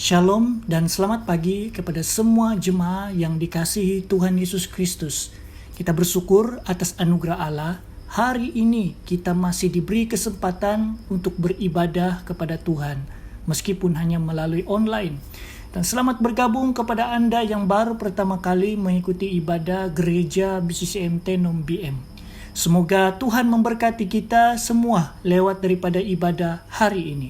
Shalom dan selamat pagi kepada semua jemaat yang dikasihi Tuhan Yesus Kristus. Kita bersyukur atas anugerah Allah. Hari ini kita masih diberi kesempatan untuk beribadah kepada Tuhan, meskipun hanya melalui online. Dan selamat bergabung kepada Anda yang baru pertama kali mengikuti ibadah gereja BCCMT Nom BM. Semoga Tuhan memberkati kita semua lewat daripada ibadah hari ini.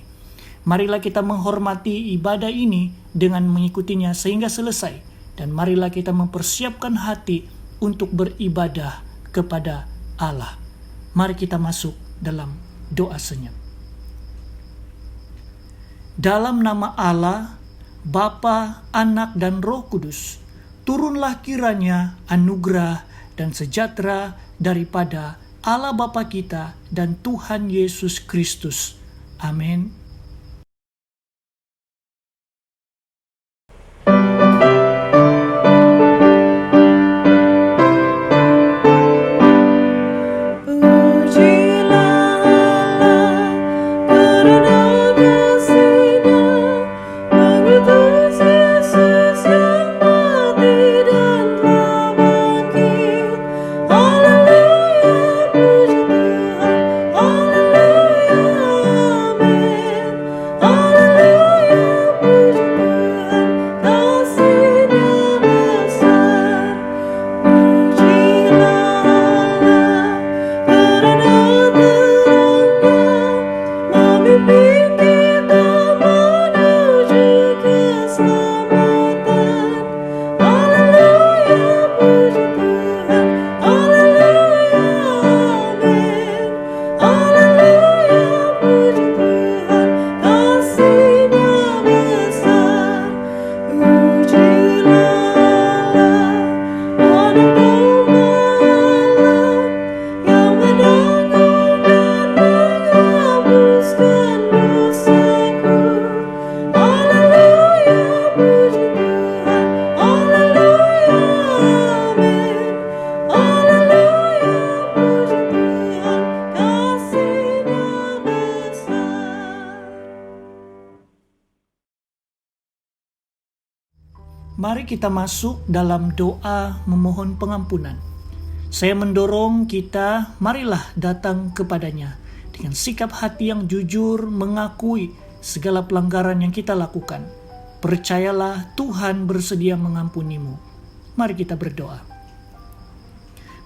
Marilah kita menghormati ibadah ini dengan mengikutinya sehingga selesai. Dan marilah kita mempersiapkan hati untuk beribadah kepada Allah. Mari kita masuk dalam doa senyap. Dalam nama Allah, Bapa, Anak, dan Roh Kudus, turunlah kiranya anugerah dan sejahtera daripada Allah Bapa kita dan Tuhan Yesus Kristus. Amin. Mari kita masuk dalam doa memohon pengampunan. Saya mendorong kita, marilah datang kepadanya dengan sikap hati yang jujur, mengakui segala pelanggaran yang kita lakukan. Percayalah Tuhan bersedia mengampunimu. Mari kita berdoa.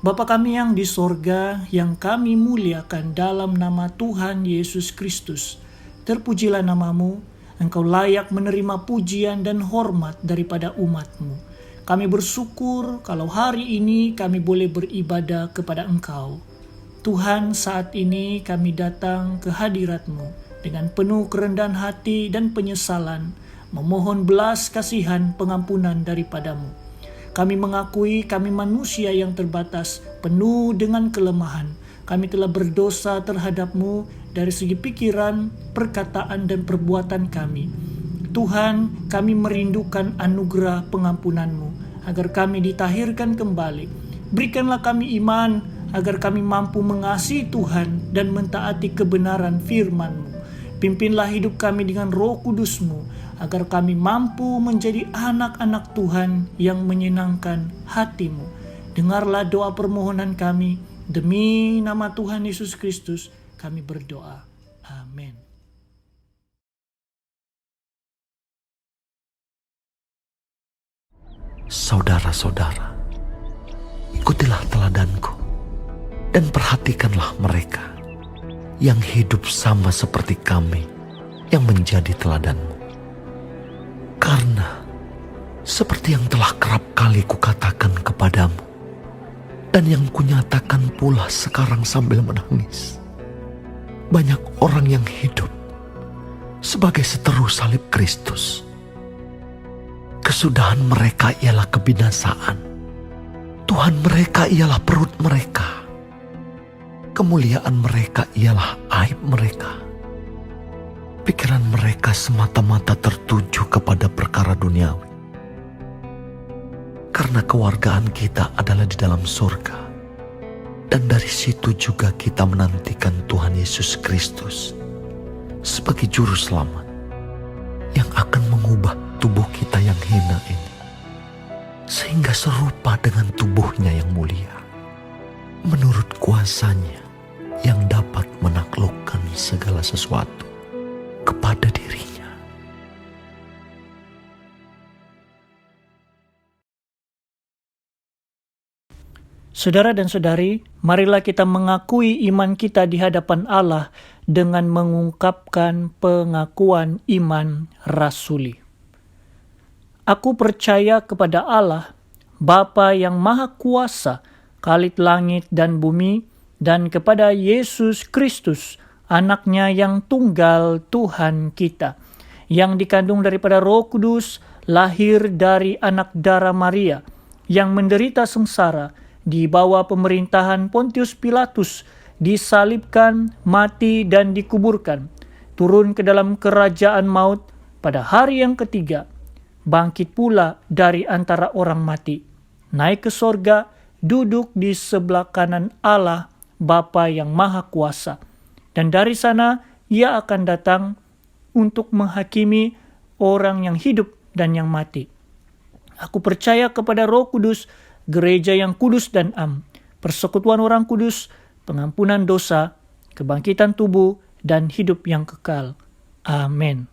Bapa kami yang di sorga, yang kami muliakan dalam nama Tuhan Yesus Kristus. Terpujilah namamu. Engkau layak menerima pujian dan hormat daripada umat-Mu. Kami bersyukur kalau hari ini kami boleh beribadah kepada Engkau. Tuhan, saat ini kami datang ke hadirat-Mu dengan penuh kerendahan hati dan penyesalan, memohon belas kasihan pengampunan daripada-Mu. Kami mengakui kami manusia yang terbatas, penuh dengan kelemahan. Kami telah berdosa terhadap-Mu dari segi pikiran, perkataan, dan perbuatan kami. Tuhan, kami merindukan anugerah pengampunan-Mu, agar kami ditahirkan kembali. Berikanlah kami iman, agar kami mampu mengasihi Tuhan dan mentaati kebenaran firman-Mu. Pimpinlah hidup kami dengan Roh Kudus-Mu, agar kami mampu menjadi anak-anak Tuhan yang menyenangkan hati-Mu. Dengarlah doa permohonan kami, demi nama Tuhan Yesus Kristus, kami berdoa. Amin. Saudara-saudara, ikutilah teladanku dan perhatikanlah mereka yang hidup sama seperti kami yang menjadi teladanmu. Karena seperti yang telah kerap kali kukatakan kepadamu dan yang kunyatakan pula sekarang sambil menangis, banyak orang yang hidup sebagai seteru salib Kristus. Kesudahan mereka ialah kebinasaan. Tuhan mereka ialah perut mereka. Kemuliaan mereka ialah aib mereka. Pikiran mereka semata-mata tertuju kepada perkara duniawi. Karena kewargaan kita adalah di dalam surga. Dan dari situ juga kita menantikan Tuhan Yesus Kristus sebagai juru selamat. yang akan mengubah tubuh kita yang hina ini, sehingga serupa dengan tubuhnya yang mulia, menurut kuasanya yang dapat menaklukkan segala sesuatu kepada dirinya. Saudara dan saudari, marilah kita mengakui iman kita di hadapan Allah dengan mengungkapkan pengakuan iman rasuli. Aku percaya kepada Allah, Bapa yang Maha Kuasa, Khalid langit dan bumi, dan kepada Yesus Kristus, anaknya yang tunggal Tuhan kita, yang dikandung daripada Roh Kudus, lahir dari anak darah Maria, yang menderita sengsara, di bawah pemerintahan Pontius Pilatus, disalibkan, mati dan dikuburkan, turun ke dalam kerajaan maut, pada hari yang ketiga, bangkit pula dari antara orang mati, naik ke sorga, duduk di sebelah kanan Allah, Bapa yang Maha Kuasa, dan dari sana ia akan datang untuk menghakimi orang yang hidup dan yang mati. Aku percaya kepada Roh Kudus, gereja yang kudus dan am, persekutuan orang kudus, pengampunan dosa, kebangkitan tubuh, dan hidup yang kekal. Amin.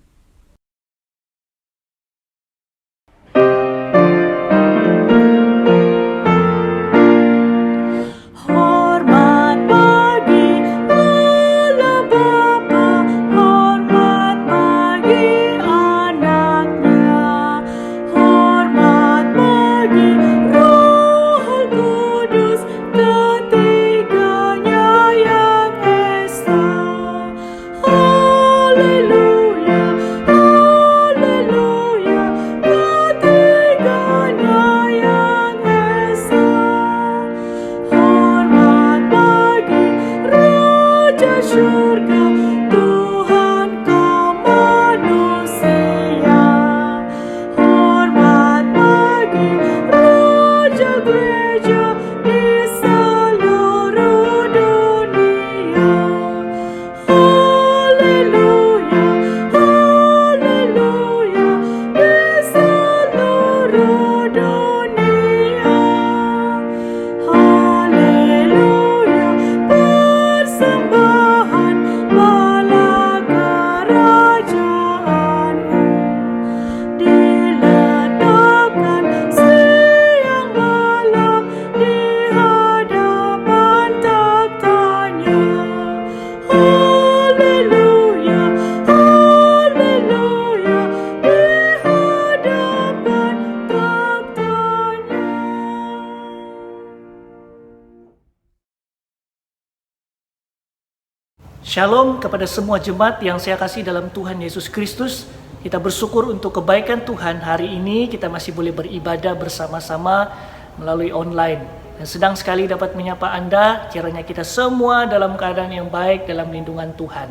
Shalom kepada semua jemaat yang saya kasih dalam Tuhan Yesus Kristus. Kita bersyukur untuk kebaikan Tuhan. Hari ini kita masih boleh beribadah bersama-sama melalui online. Dan sedang sekali dapat menyapa Anda, kiranya kita semua dalam keadaan yang baik dalam lindungan Tuhan.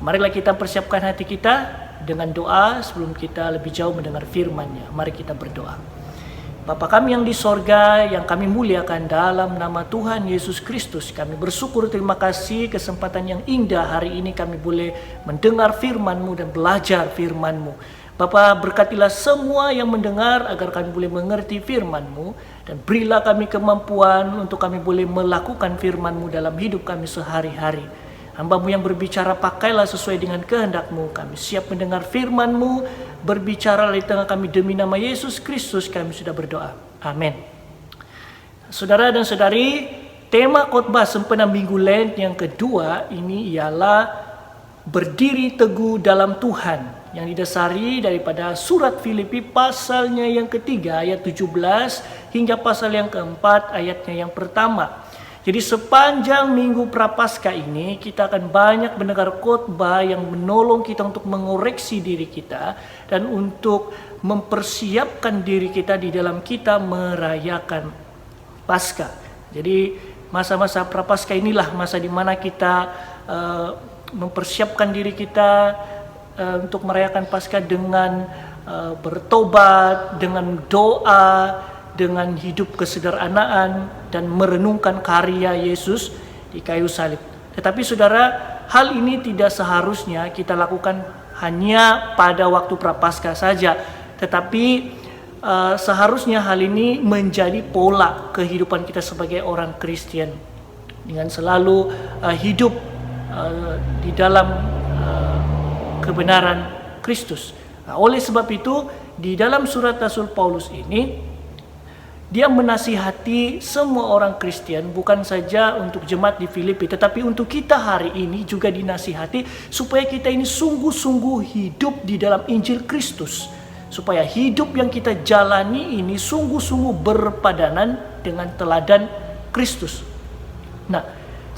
Marilah kita persiapkan hati kita dengan doa sebelum kita lebih jauh mendengar firman-Nya. Mari kita berdoa. Bapa kami yang di sorga, yang kami muliakan dalam nama Tuhan Yesus Kristus, kami bersyukur, terima kasih kesempatan yang indah hari ini kami boleh mendengar firman-Mu dan belajar firman-Mu. Bapa, berkatilah semua yang mendengar agar kami boleh mengerti firman-Mu, dan berilah kami kemampuan untuk kami boleh melakukan firman-Mu dalam hidup kami sehari-hari. Hamba-Mu yang berbicara, pakailah sesuai dengan kehendak-Mu. Kami siap mendengar firman-Mu, berbicara di tengah kami demi nama Yesus Kristus kami sudah berdoa. Amin. Saudara dan saudari, tema khotbah sempena Minggu Lent yang kedua ini ialah berdiri teguh dalam Tuhan, yang didasari daripada surat Filipi pasalnya yang ketiga ayat 17 hingga pasal yang keempat ayatnya yang pertama. Jadi sepanjang minggu Prapaskah ini kita akan banyak mendengar khotbah yang menolong kita untuk mengoreksi diri kita dan untuk mempersiapkan diri kita di dalam kita merayakan Paskah. Jadi masa-masa Prapaskah inilah masa di mana kita mempersiapkan diri kita untuk merayakan Paskah dengan bertobat, dengan doa, dengan hidup kesederhanaan dan merenungkan karya Yesus di kayu salib. Tetapi saudara, hal ini tidak seharusnya kita lakukan hanya pada waktu Prapaskah saja, tetapi seharusnya hal ini menjadi pola kehidupan kita sebagai orang Kristen, dengan selalu hidup di dalam kebenaran Kristus. Nah, oleh sebab itu di dalam surat Rasul Paulus ini dia menasihati semua orang Kristen, bukan saja untuk jemaat di Filipi, tetapi untuk kita hari ini juga dinasihati supaya kita ini sungguh-sungguh hidup di dalam Injil Kristus, supaya hidup yang kita jalani ini sungguh-sungguh berpadanan dengan teladan Kristus. Nah,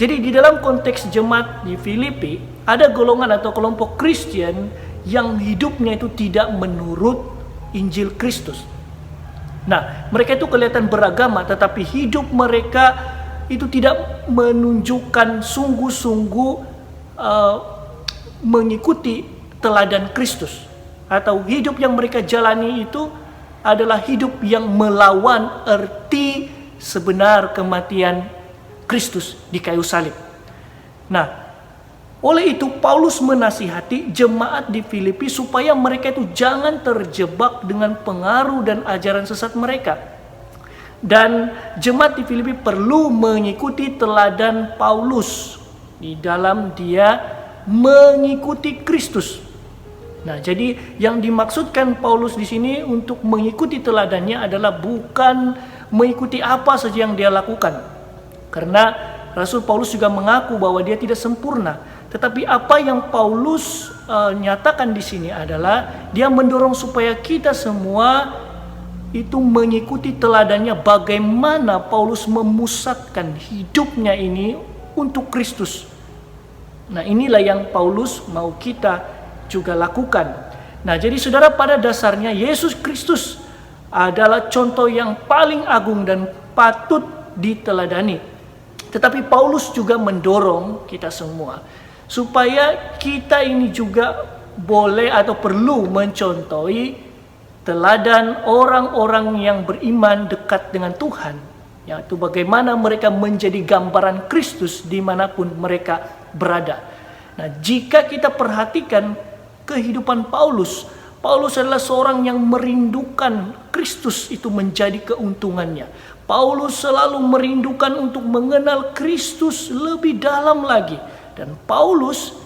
jadi di dalam konteks jemaat di Filipi ada golongan atau kelompok Kristen yang hidupnya itu tidak menurut Injil Kristus. Nah, mereka itu kelihatan beragama, tetapi hidup mereka itu tidak menunjukkan sungguh-sungguh mengikuti teladan Kristus. Atau hidup yang mereka jalani itu adalah hidup yang melawan arti sebenar kematian Kristus di kayu salib. Nah, oleh itu Paulus menasihati jemaat di Filipi supaya mereka itu jangan terjebak dengan pengaruh dan ajaran sesat mereka. Dan jemaat di Filipi perlu mengikuti teladan Paulus di dalam dia mengikuti Kristus. Nah, jadi yang dimaksudkan Paulus di sini untuk mengikuti teladannya adalah bukan mengikuti apa saja yang dia lakukan. Karena Rasul Paulus juga mengaku bahwa dia tidak sempurna. Tetapi apa yang Paulus nyatakan di sini adalah dia mendorong supaya kita semua itu mengikuti teladannya, bagaimana Paulus memusatkan hidupnya ini untuk Kristus. Nah, inilah yang Paulus mau kita juga lakukan. Nah, jadi saudara, pada dasarnya Yesus Kristus adalah contoh yang paling agung dan patut diteladani. Tetapi Paulus juga mendorong kita semua supaya kita ini juga boleh atau perlu mencontohi teladan orang-orang yang beriman dekat dengan Tuhan, yaitu bagaimana mereka menjadi gambaran Kristus dimanapun mereka berada. Nah, jika kita perhatikan kehidupan Paulus adalah seorang yang merindukan Kristus itu menjadi keuntungannya. Paulus selalu merindukan untuk mengenal Kristus lebih dalam lagi. Dan Paulus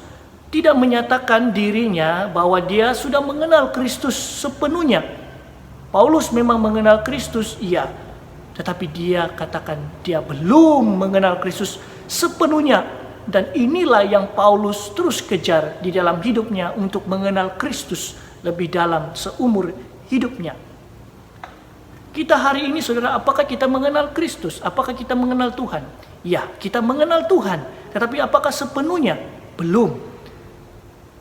tidak menyatakan dirinya bahwa dia sudah mengenal Kristus sepenuhnya. Paulus memang mengenal Kristus, iya. Tetapi dia katakan dia belum mengenal Kristus sepenuhnya. Dan inilah yang Paulus terus kejar di dalam hidupnya untuk mengenal Kristus lebih dalam seumur hidupnya. Kita hari ini, saudara, apakah kita mengenal Kristus? Apakah kita mengenal Tuhan? Ya, kita mengenal Tuhan. Tetapi apakah sepenuhnya? Belum.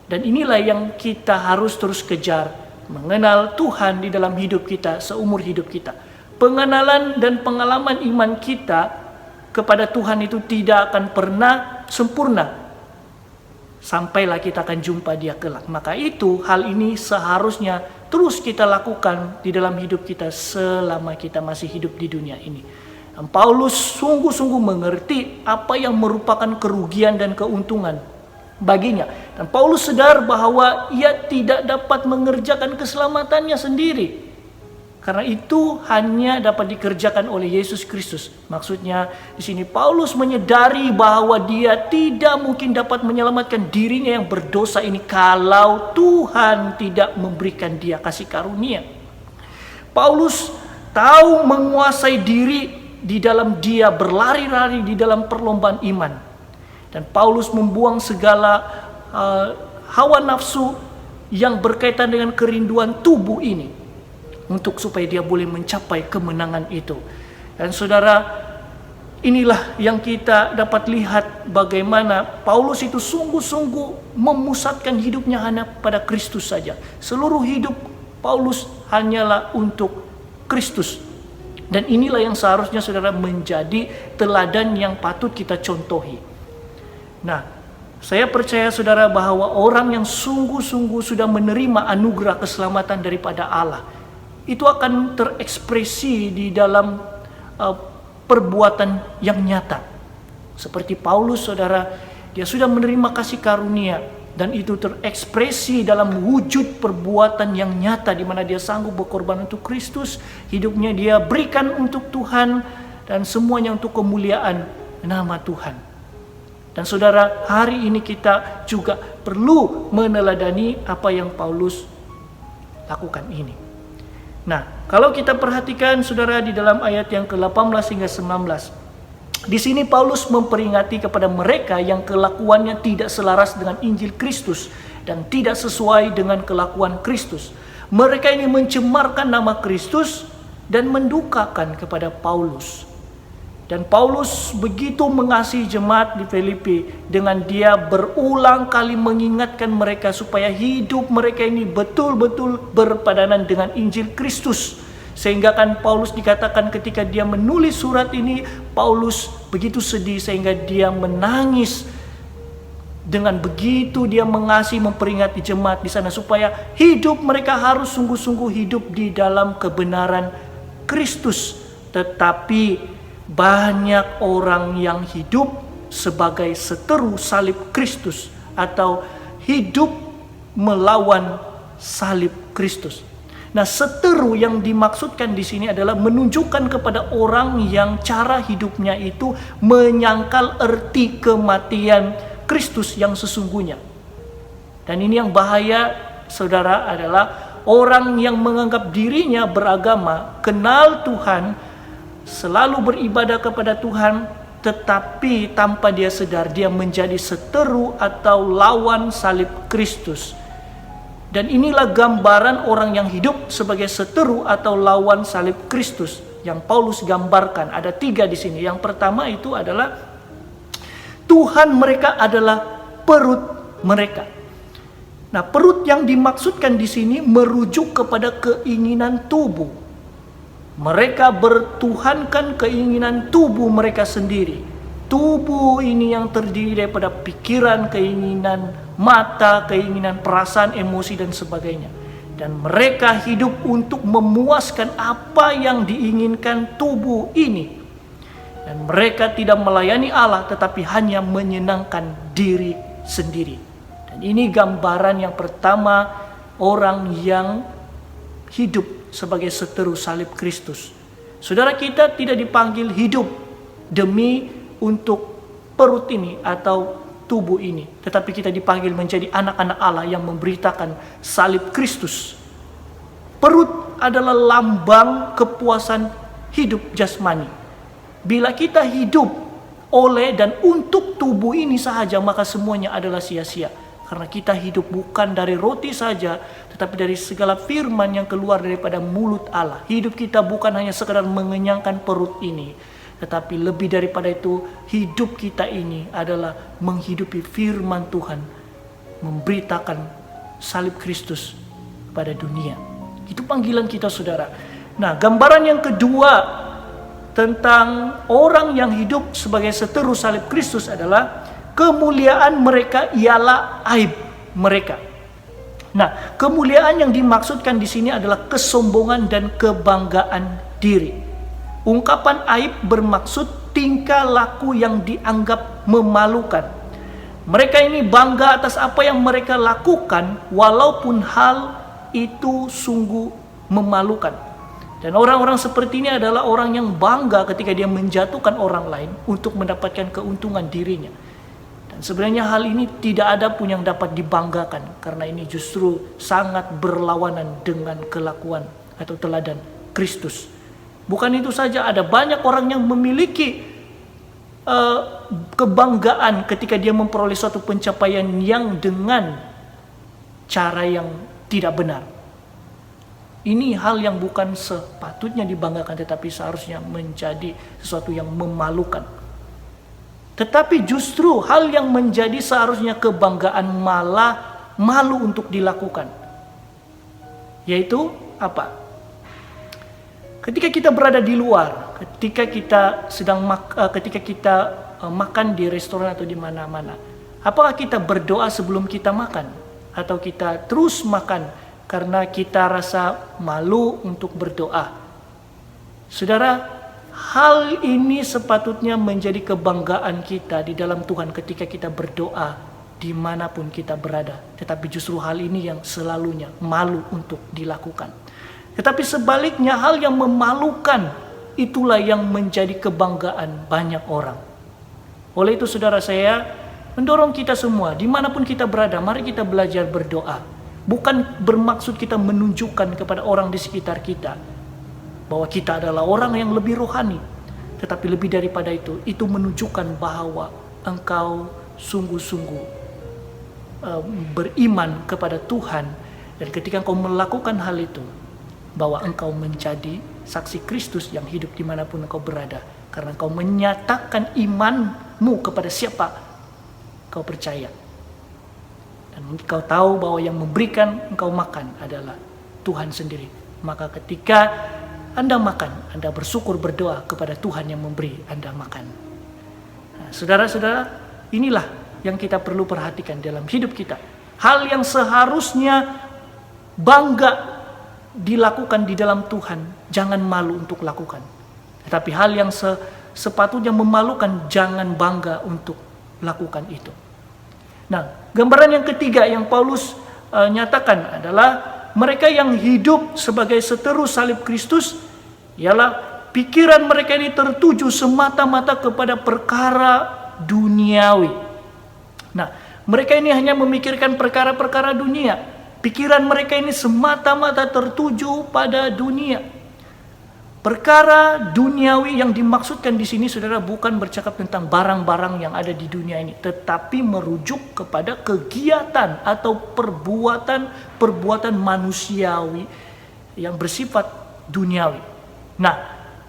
Dan inilah yang kita harus terus kejar. Mengenal Tuhan di dalam hidup kita, seumur hidup kita. Pengenalan dan pengalaman iman kita kepada Tuhan itu tidak akan pernah sempurna. Sampailah kita akan jumpa dia kelak. Maka itu, hal ini seharusnya terus kita lakukan di dalam hidup kita selama kita masih hidup di dunia ini. Dan Paulus sungguh-sungguh mengerti apa yang merupakan kerugian dan keuntungan baginya. Dan Paulus sadar bahwa ia tidak dapat mengerjakan keselamatannya sendiri. Karena itu hanya dapat dikerjakan oleh Yesus Kristus. Maksudnya di sini Paulus menyadari bahwa dia tidak mungkin dapat menyelamatkan dirinya yang berdosa ini kalau Tuhan tidak memberikan dia kasih karunia. Paulus tahu menguasai diri di dalam dia berlari-lari di dalam perlombaan iman. Dan Paulus membuang segala hawa nafsu yang berkaitan dengan kerinduan tubuh ini, untuk supaya dia boleh mencapai kemenangan itu. Dan saudara, inilah yang kita dapat lihat bagaimana Paulus itu sungguh-sungguh memusatkan hidupnya hanya pada Kristus saja. Seluruh hidup Paulus hanyalah untuk Kristus. Dan inilah yang seharusnya saudara menjadi teladan yang patut kita contohi. Nah, saya percaya saudara bahwa orang yang sungguh-sungguh sudah menerima anugerah keselamatan daripada Allah, itu akan terekspresi di dalam perbuatan yang nyata. Seperti Paulus, saudara, Dia sudah menerima kasih karunia, dan itu terekspresi dalam wujud perbuatan yang nyata di mana dia sanggup berkorban untuk Kristus. Hidupnya dia berikan untuk Tuhan dan semuanya untuk kemuliaan nama Tuhan. Dan saudara, hari ini kita juga perlu meneladani apa yang Paulus lakukan ini. Nah, kalau kita perhatikan saudara di dalam ayat yang ke-18 hingga 19, di sini Paulus memperingati kepada mereka yang kelakuannya tidak selaras dengan Injil Kristus dan tidak sesuai dengan kelakuan Kristus. Mereka ini mencemarkan nama Kristus dan mendukakan kepada Paulus. Dan Paulus begitu mengasihi jemaat di Filipi dengan dia berulang kali mengingatkan mereka supaya hidup mereka ini betul-betul berpadanan dengan Injil Kristus. Sehingga kan Paulus dikatakan ketika dia menulis surat ini, Paulus begitu sedih sehingga dia menangis. Dengan begitu dia mengasihi, memperingati jemaat di sana supaya hidup mereka harus sungguh-sungguh hidup di dalam kebenaran Kristus. Tetapi banyak orang yang hidup sebagai seteru salib Kristus atau hidup melawan salib Kristus. Nah, seteru yang dimaksudkan di sini adalah menunjukkan kepada orang yang cara hidupnya itu menyangkal erti kematian Kristus yang sesungguhnya. Dan ini yang bahaya, saudara, adalah orang yang menganggap dirinya beragama, kenal Tuhan, selalu beribadah kepada Tuhan, tetapi tanpa dia sadar dia menjadi seteru atau lawan salib Kristus. Dan inilah gambaran orang yang hidup sebagai seteru atau lawan salib Kristus yang Paulus gambarkan. Ada 3 di sini. Yang pertama itu adalah Tuhan mereka adalah perut mereka. Nah, perut yang dimaksudkan di sini merujuk kepada keinginan tubuh. Mereka bertuhankan keinginan tubuh mereka sendiri. Tubuh ini yang terdiri daripada pikiran, keinginan mata, keinginan perasaan, emosi dan sebagainya. Dan mereka hidup untuk memuaskan apa yang diinginkan tubuh ini. Dan mereka tidak melayani Allah tetapi hanya menyenangkan diri sendiri. Dan ini gambaran yang pertama orang yang hidup sebagai seteru salib Kristus. Saudara, kita tidak dipanggil hidup demi untuk perut ini atau tubuh ini, tetapi kita dipanggil menjadi anak-anak Allah yang memberitakan salib Kristus. Perut adalah lambang kepuasan hidup jasmani. Bila kita hidup oleh dan untuk tubuh ini sahaja, maka semuanya adalah sia-sia. Karena kita hidup bukan dari roti saja, tetapi dari segala firman yang keluar daripada mulut Allah. Hidup kita bukan hanya sekadar mengenyangkan perut ini, tetapi lebih daripada itu, hidup kita ini adalah menghidupi firman Tuhan, memberitakan salib Kristus pada dunia. Itu panggilan kita, saudara. Nah, gambaran yang kedua tentang orang yang hidup sebagai seteru salib Kristus adalah kemuliaan mereka ialah aib mereka. Nah, kemuliaan yang dimaksudkan di sini adalah kesombongan dan kebanggaan diri. Ungkapan aib bermaksud tingkah laku yang dianggap memalukan. Mereka ini bangga atas apa yang mereka lakukan walaupun hal itu sungguh memalukan. Dan orang-orang seperti ini adalah orang yang bangga ketika dia menjatuhkan orang lain untuk mendapatkan keuntungan dirinya. Dan sebenarnya hal ini tidak ada pun yang dapat dibanggakan, karena ini justru sangat berlawanan dengan kelakuan atau teladan Kristus. Bukan itu saja, ada banyak orang yang memiliki kebanggaan ketika dia memperoleh suatu pencapaian yang dengan cara yang tidak benar. Ini hal yang bukan sepatutnya dibanggakan, tetapi seharusnya menjadi sesuatu yang memalukan. Tetapi justru hal yang menjadi seharusnya kebanggaan malah malu untuk dilakukan. Yaitu apa? Ketika kita berada di luar, ketika kita makan di restoran atau di mana-mana, apakah kita berdoa sebelum kita makan? Atau kita terus makan karena kita rasa malu untuk berdoa? Saudara, hal ini sepatutnya menjadi kebanggaan kita di dalam Tuhan ketika kita berdoa dimanapun kita berada. Tetapi justru hal ini yang selalunya malu untuk dilakukan. Tetapi sebaliknya hal yang memalukan itulah yang menjadi kebanggaan banyak orang. Oleh itu saudara, saya mendorong kita semua dimanapun kita berada, mari kita belajar berdoa. Bukan bermaksud kita menunjukkan kepada orang di sekitar kita bahwa kita adalah orang yang lebih rohani. Tetapi lebih daripada itu menunjukkan bahwa engkau sungguh-sungguh beriman kepada Tuhan. Dan ketika engkau melakukan hal itu, bahwa engkau menjadi saksi Kristus yang hidup dimanapun engkau berada. Karena engkau menyatakan imanmu kepada siapa engkau percaya. Dan engkau tahu bahwa yang memberikan engkau makan adalah Tuhan sendiri. Maka ketika Anda makan, Anda bersyukur, berdoa kepada Tuhan yang memberi Anda makan. Nah, saudara-saudara, inilah yang kita perlu perhatikan dalam hidup kita. Hal yang seharusnya bangga dilakukan di dalam Tuhan, jangan malu untuk lakukan. Tetapi hal yang sepatutnya memalukan, jangan bangga untuk lakukan itu. Nah, gambaran yang ketiga yang Paulus nyatakan adalah mereka yang hidup sebagai seteru salib Kristus, ialah pikiran mereka ini tertuju semata-mata kepada perkara duniawi. Nah, mereka ini hanya memikirkan perkara-perkara dunia. Pikiran mereka ini semata-mata tertuju pada dunia. Perkara duniawi yang dimaksudkan di sini, saudara, bukan bercakap tentang barang-barang yang ada di dunia ini, tetapi merujuk kepada kegiatan atau perbuatan manusiawi yang bersifat duniawi. Nah,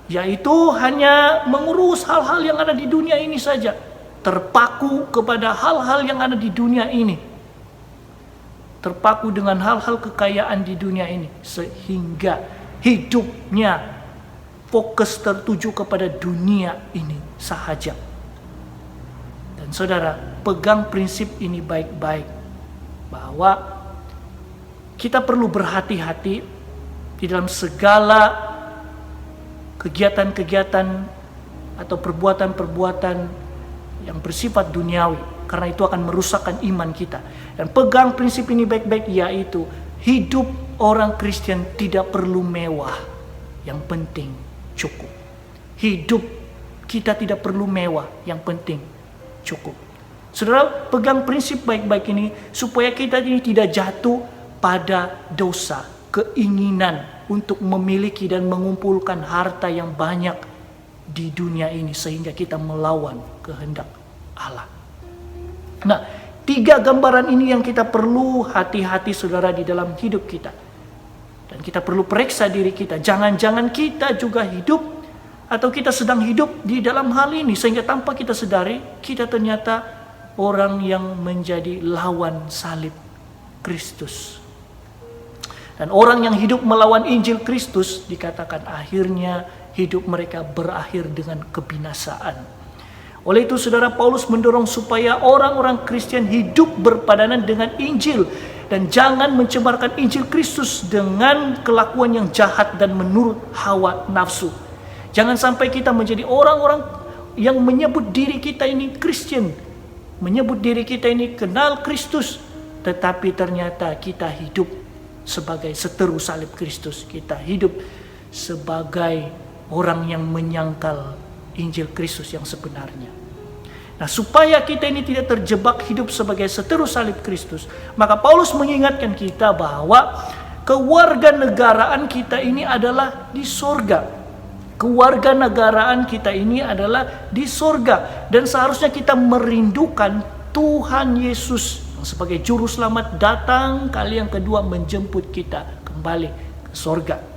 yaitu hanya mengurus hal-hal yang ada di dunia ini saja, terpaku kepada hal-hal yang ada di dunia ini, terpaku dengan hal-hal kekayaan di dunia ini, sehingga hidupnya fokus tertuju kepada dunia ini sahaja. Dan saudara, pegang prinsip ini baik-baik, bahwa kita perlu berhati-hati di dalam segala kegiatan-kegiatan atau perbuatan-perbuatan yang bersifat duniawi, karena itu akan merusakkan iman kita. Dan pegang prinsip ini baik-baik, yaitu hidup orang Kristen tidak perlu mewah, yang penting cukup. Hidup kita tidak perlu mewah, yang penting cukup. Saudara, pegang prinsip baik-baik ini supaya kita ini tidak jatuh pada dosa, keinginan untuk memiliki dan mengumpulkan harta yang banyak di dunia ini sehingga kita melawan kehendak Allah. Nah, 3 gambaran ini yang kita perlu hati-hati, saudara, di dalam hidup kita. Dan kita perlu periksa diri kita. Jangan-jangan kita juga hidup atau kita sedang hidup di dalam hal ini, sehingga tanpa kita sadari kita ternyata orang yang menjadi lawan salib Kristus. Dan orang yang hidup melawan Injil Kristus, dikatakan akhirnya hidup mereka berakhir dengan kebinasaan. Oleh itu saudara, Paulus mendorong supaya orang-orang Kristen hidup berpadanan dengan Injil. Dan jangan mencemarkan Injil Kristus dengan kelakuan yang jahat dan menurut hawa nafsu. Jangan sampai kita menjadi orang-orang yang menyebut diri kita ini Kristen, menyebut diri kita ini kenal Kristus, tetapi ternyata kita hidup sebagai seteru salib Kristus. Kita hidup sebagai orang yang menyangkal Injil Kristus yang sebenarnya. Nah, supaya kita ini tidak terjebak hidup sebagai seteru salib Kristus, maka Paulus mengingatkan kita bahwa kewarganegaraan kita ini adalah di sorga. Kewarganegaraan kita ini adalah di sorga. Dan seharusnya kita merindukan Tuhan Yesus yang sebagai juru selamat datang kali yang kedua menjemput kita kembali ke sorga.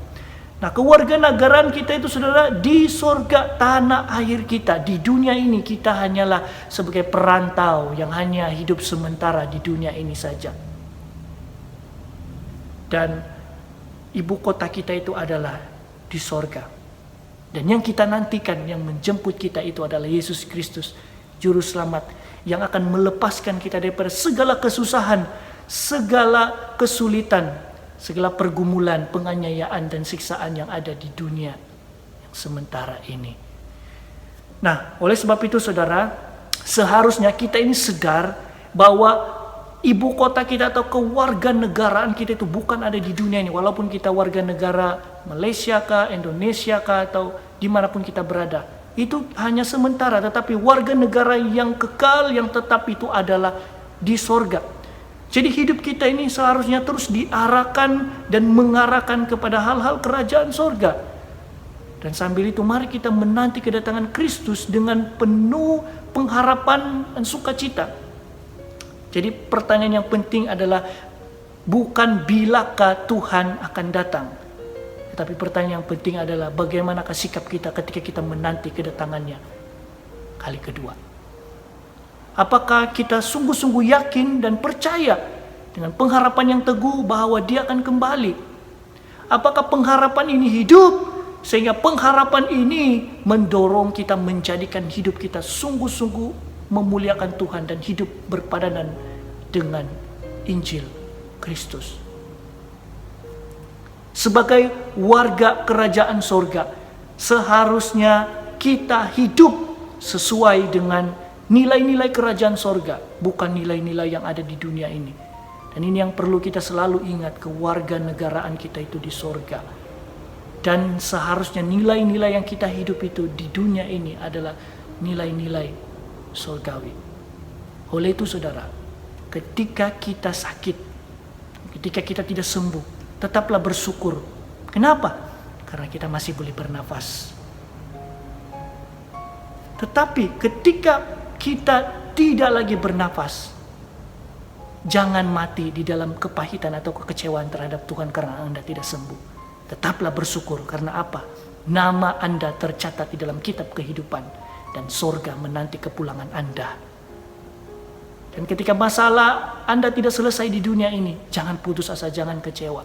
Nah, kewarganegaraan kita itu saudara di sorga, tanah air kita. Di dunia ini kita hanyalah sebagai perantau yang hanya hidup sementara di dunia ini saja. Dan ibu kota kita itu adalah di sorga. Dan yang kita nantikan, yang menjemput kita itu adalah Yesus Kristus, Juru Selamat, yang akan melepaskan kita daripada segala kesusahan, segala kesulitan, segala pergumulan, penganiayaan dan siksaan yang ada di dunia sementara ini. Nah, oleh sebab itu saudara, seharusnya kita ini sadar bahwa ibu kota kita atau kewarganegaraan kita itu bukan ada di dunia ini. Walaupun kita warga negara Malaysia kah, Indonesia kah, atau dimanapun kita berada, itu hanya sementara. Tetapi warga negara yang kekal, yang tetap itu adalah di sorga. Jadi hidup kita ini seharusnya terus diarahkan dan mengarahkan kepada hal-hal kerajaan sorga. Dan sambil itu mari kita menanti kedatangan Kristus dengan penuh pengharapan dan sukacita. Jadi pertanyaan yang penting adalah bukan bilakah Tuhan akan datang, tetapi pertanyaan yang penting adalah bagaimanakah sikap kita ketika kita menanti kedatangannya kali kedua. Apakah kita sungguh-sungguh yakin dan percaya dengan pengharapan yang teguh bahwa Dia akan kembali? Apakah pengharapan ini hidup sehingga pengharapan ini mendorong kita menjadikan hidup kita sungguh-sungguh memuliakan Tuhan dan hidup berpadanan dengan Injil Kristus. Sebagai warga kerajaan sorga, seharusnya kita hidup sesuai dengan nilai-nilai kerajaan sorga, bukan nilai-nilai yang ada di dunia ini. Dan ini yang perlu kita selalu ingat, kewarganegaraan kita itu di sorga. Dan seharusnya nilai-nilai yang kita hidup itu di dunia ini adalah nilai-nilai surgawi. Oleh itu saudara, ketika kita sakit, ketika kita tidak sembuh, tetaplah bersyukur. Kenapa? Karena kita masih boleh bernafas. Tetapi ketika kita tidak lagi bernafas, jangan mati di dalam kepahitan atau kekecewaan terhadap Tuhan karena Anda tidak sembuh. Tetaplah bersyukur. Karena apa? Nama Anda tercatat di dalam kitab kehidupan dan sorga menanti kepulangan Anda. Dan ketika masalah Anda tidak selesai di dunia ini, jangan putus asa, jangan kecewa.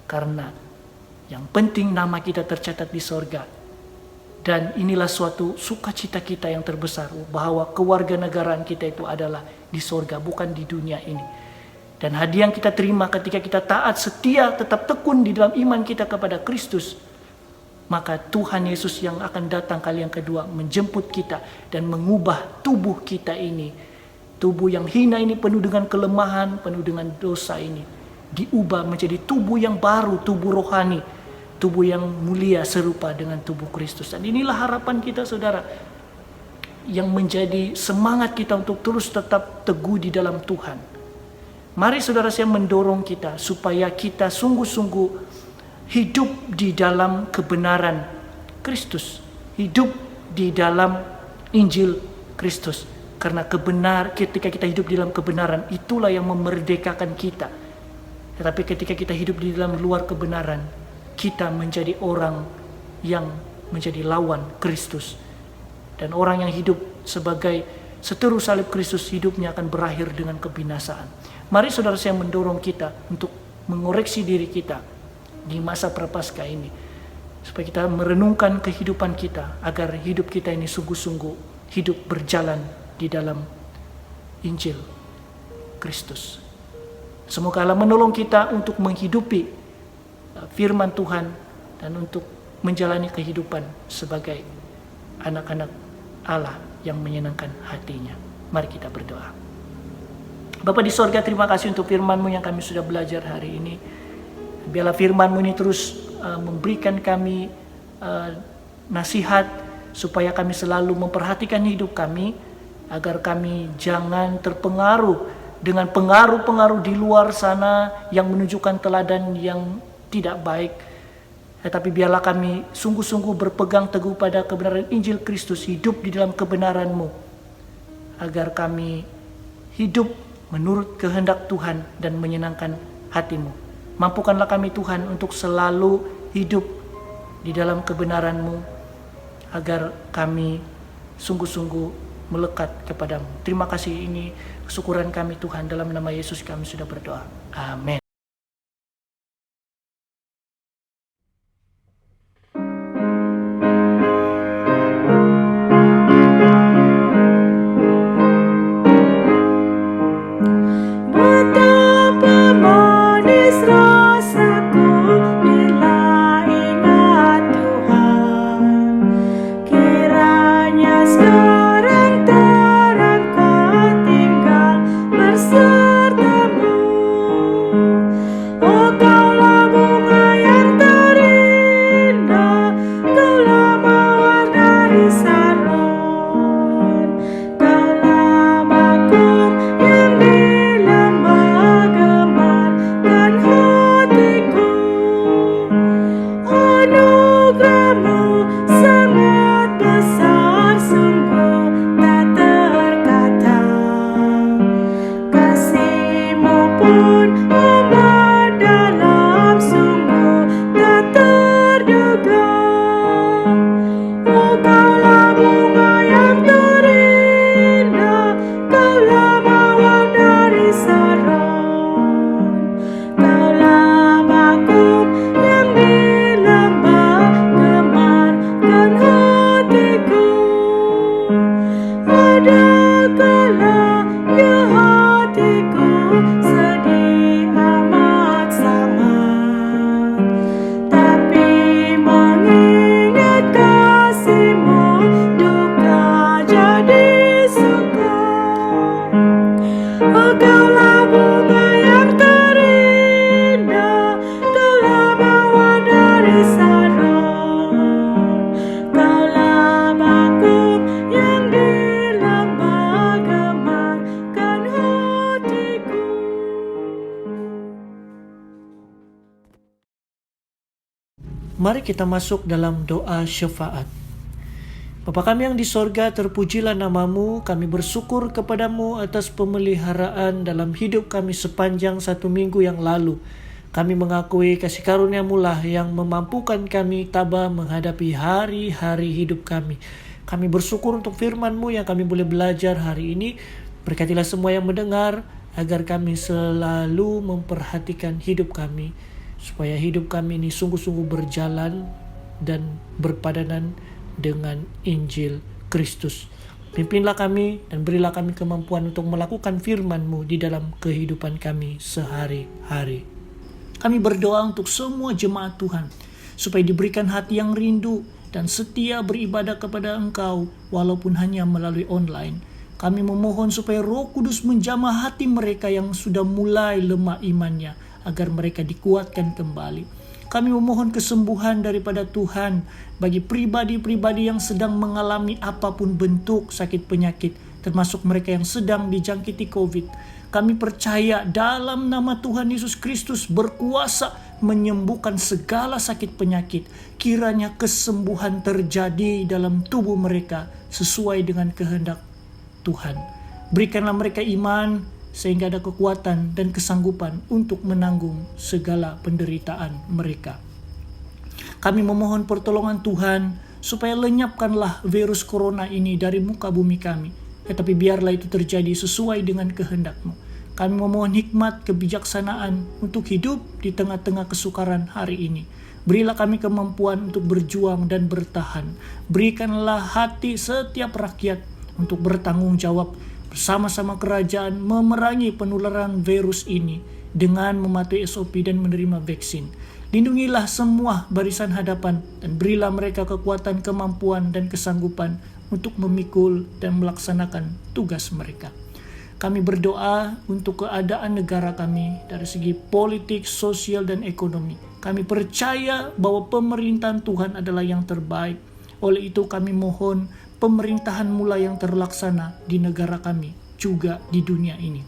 Karena yang penting nama kita tercatat di sorga. Dan inilah suatu sukacita kita yang terbesar, bahwa kewarganegaraan kita itu adalah di sorga, bukan di dunia ini. Dan hadiah yang kita terima ketika kita taat, setia, tetap tekun di dalam iman kita kepada Kristus, maka Tuhan Yesus yang akan datang kali yang kedua menjemput kita dan mengubah tubuh kita ini, tubuh yang hina ini, penuh dengan kelemahan, penuh dengan dosa ini, diubah menjadi tubuh yang baru, tubuh rohani, tubuh yang mulia serupa dengan tubuh Kristus. Dan inilah harapan kita saudara, yang menjadi semangat kita untuk terus tetap teguh di dalam Tuhan. Mari saudara saya mendorong kita supaya kita sungguh-sungguh hidup di dalam kebenaran Kristus, hidup di dalam Injil Kristus. Karena ketika kita hidup di dalam kebenaran, itulah yang memerdekakan kita. Tetapi ketika kita hidup di dalam luar kebenaran, kita menjadi orang yang menjadi lawan Kristus. Dan orang yang hidup sebagai seteru salib Kristus, hidupnya akan berakhir dengan kebinasaan. Mari saudara saya mendorong kita untuk mengoreksi diri kita di masa prapaskah ini, supaya kita merenungkan kehidupan kita, agar hidup kita ini sungguh-sungguh hidup berjalan di dalam Injil Kristus. Semoga Allah menolong kita untuk menghidupi firman Tuhan dan untuk menjalani kehidupan sebagai anak-anak Allah yang menyenangkan hatinya. Mari kita berdoa. Bapa di sorga, terima kasih untuk firman-Mu yang kami sudah belajar hari ini. Biarlah firman-Mu ini terus memberikan kami nasihat, supaya kami selalu memperhatikan hidup kami, agar kami jangan terpengaruh dengan pengaruh-pengaruh di luar sana yang menunjukkan teladan yang tidak baik. Tetapi biarlah kami sungguh-sungguh berpegang teguh pada kebenaran Injil Kristus, hidup di dalam kebenaran-Mu, agar kami hidup menurut kehendak Tuhan dan menyenangkan hati-Mu. Mampukanlah kami Tuhan untuk selalu hidup di dalam kebenaran-Mu, agar kami sungguh-sungguh melekat kepadamu. Terima kasih, ini kesyukuran kami Tuhan, dalam nama Yesus kami sudah berdoa. Amin. Betapa manis rasaku bila ingat Tuhan. Mari kita masuk dalam doa syafaat. Bapa kami yang di sorga, terpujilah namamu. Kami bersyukur kepadamu atas pemeliharaan dalam hidup kami sepanjang 1 minggu yang lalu. Kami mengakui kasih karunia-Mu lah yang memampukan kami tabah menghadapi hari-hari hidup kami. Kami bersyukur untuk firman-Mu yang kami boleh belajar hari ini. Berkatilah semua yang mendengar, agar kami selalu memperhatikan hidup kami, supaya hidup kami ini sungguh-sungguh berjalan dan berpadanan dengan Injil Kristus. Pimpinlah kami dan berilah kami kemampuan untuk melakukan firman-Mu di dalam kehidupan kami sehari-hari. Kami berdoa untuk semua jemaat Tuhan, supaya diberikan hati yang rindu dan setia beribadah kepada Engkau, walaupun hanya melalui online. Kami memohon supaya Roh Kudus menjamah hati mereka yang sudah mulai lemah imannya, agar mereka dikuatkan kembali. Kami memohon kesembuhan daripada Tuhan bagi pribadi-pribadi yang sedang mengalami apapun bentuk sakit penyakit, termasuk mereka yang sedang dijangkiti COVID. Kami percaya dalam nama Tuhan Yesus Kristus berkuasa menyembuhkan segala sakit penyakit. Kiranya kesembuhan terjadi dalam tubuh mereka sesuai dengan kehendak Tuhan. Berikanlah mereka iman sehingga ada kekuatan dan kesanggupan untuk menanggung segala penderitaan mereka. Kami memohon pertolongan Tuhan supaya lenyapkanlah virus corona ini dari muka bumi kami. Tetapi biarlah itu terjadi sesuai dengan kehendak-Mu. Kami memohon hikmat kebijaksanaan untuk hidup di tengah-tengah kesukaran hari ini. Berilah kami kemampuan untuk berjuang dan bertahan. Berikanlah hati setiap rakyat untuk bertanggung jawab bersama-sama kerajaan memerangi penularan virus ini dengan mematuhi SOP dan menerima vaksin. Lindungilah semua barisan hadapan dan berilah mereka kekuatan, kemampuan, dan kesanggupan untuk memikul dan melaksanakan tugas mereka. Kami berdoa untuk keadaan negara kami dari segi politik, sosial, dan ekonomi. Kami percaya bahwa pemerintahan Tuhan adalah yang terbaik. Oleh itu kami mohon pemerintahan mula yang terlaksana di negara kami, juga di dunia ini.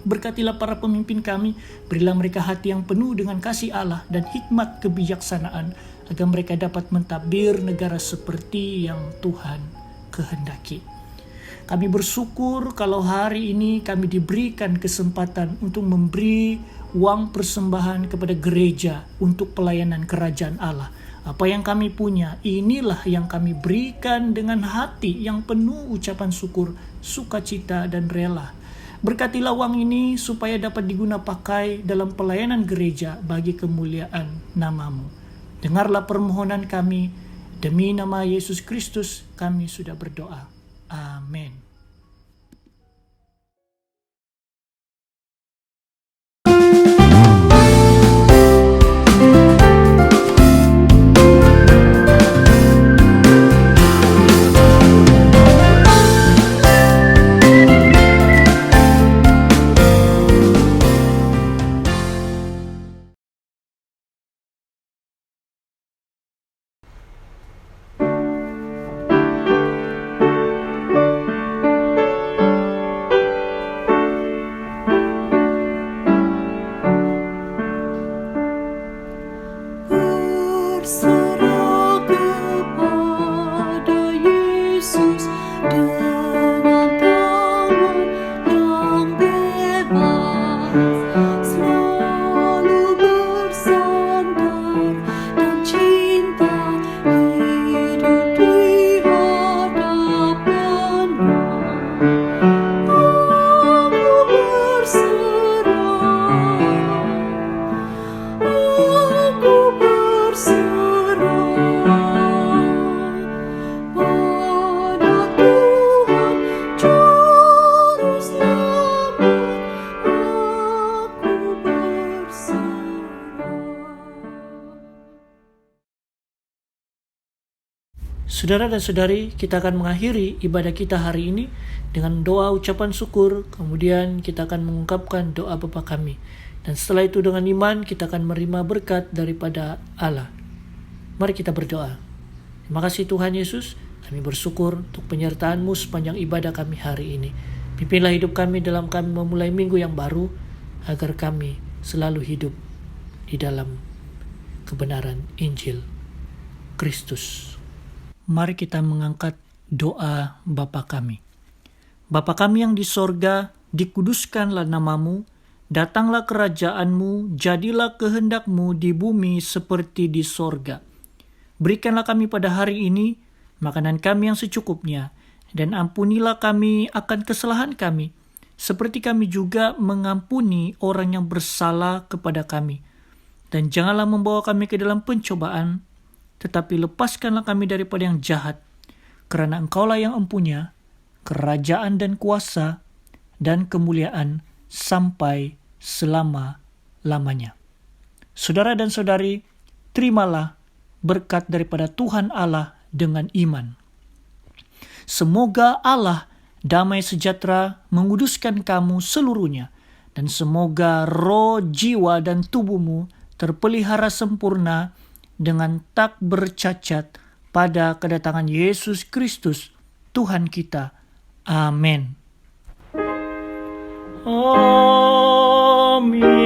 Berkatilah para pemimpin kami, berilah mereka hati yang penuh dengan kasih Allah dan hikmat kebijaksanaan, agar mereka dapat mentadbir negara seperti yang Tuhan kehendaki. Kami bersyukur kalau hari ini kami diberikan kesempatan untuk memberi uang persembahan kepada gereja untuk pelayanan kerajaan Allah. Apa yang kami punya, inilah yang kami berikan dengan hati yang penuh ucapan syukur, sukacita, dan rela. Berkatilah uang ini supaya dapat diguna pakai dalam pelayanan gereja bagi kemuliaan nama-Mu. Dengarlah permohonan kami, demi nama Yesus Kristus kami sudah berdoa. Amin. Saudara dan saudari, kita akan mengakhiri ibadah kita hari ini dengan doa ucapan syukur, kemudian kita akan mengungkapkan doa Bapa kami. Dan setelah itu dengan iman kita akan menerima berkat daripada Allah. Mari kita berdoa. Terima kasih Tuhan Yesus, kami bersyukur untuk penyertaan-Mu sepanjang ibadah kami hari ini. Pimpinlah hidup kami dalam kami memulai minggu yang baru, agar kami selalu hidup di dalam kebenaran Injil Kristus. Mari kita mengangkat doa Bapa kami. Bapa kami yang di sorga, dikuduskanlah namamu, datanglah kerajaanmu, jadilah kehendakmu di bumi seperti di sorga. Berikanlah kami pada hari ini makanan kami yang secukupnya, dan ampunilah kami akan kesalahan kami, seperti kami juga mengampuni orang yang bersalah kepada kami. Dan janganlah membawa kami ke dalam pencobaan, tetapi lepaskanlah kami daripada yang jahat, karena Engkaulah yang empunya kerajaan dan kuasa dan kemuliaan sampai selama-lamanya. Saudara dan saudari, terimalah berkat daripada Tuhan Allah dengan iman. Semoga Allah damai sejahtera menguduskan kamu seluruhnya, dan semoga roh, jiwa, dan tubuhmu terpelihara sempurna dengan tak bercacat pada kedatangan Yesus Kristus Tuhan kita. Amin. Amin.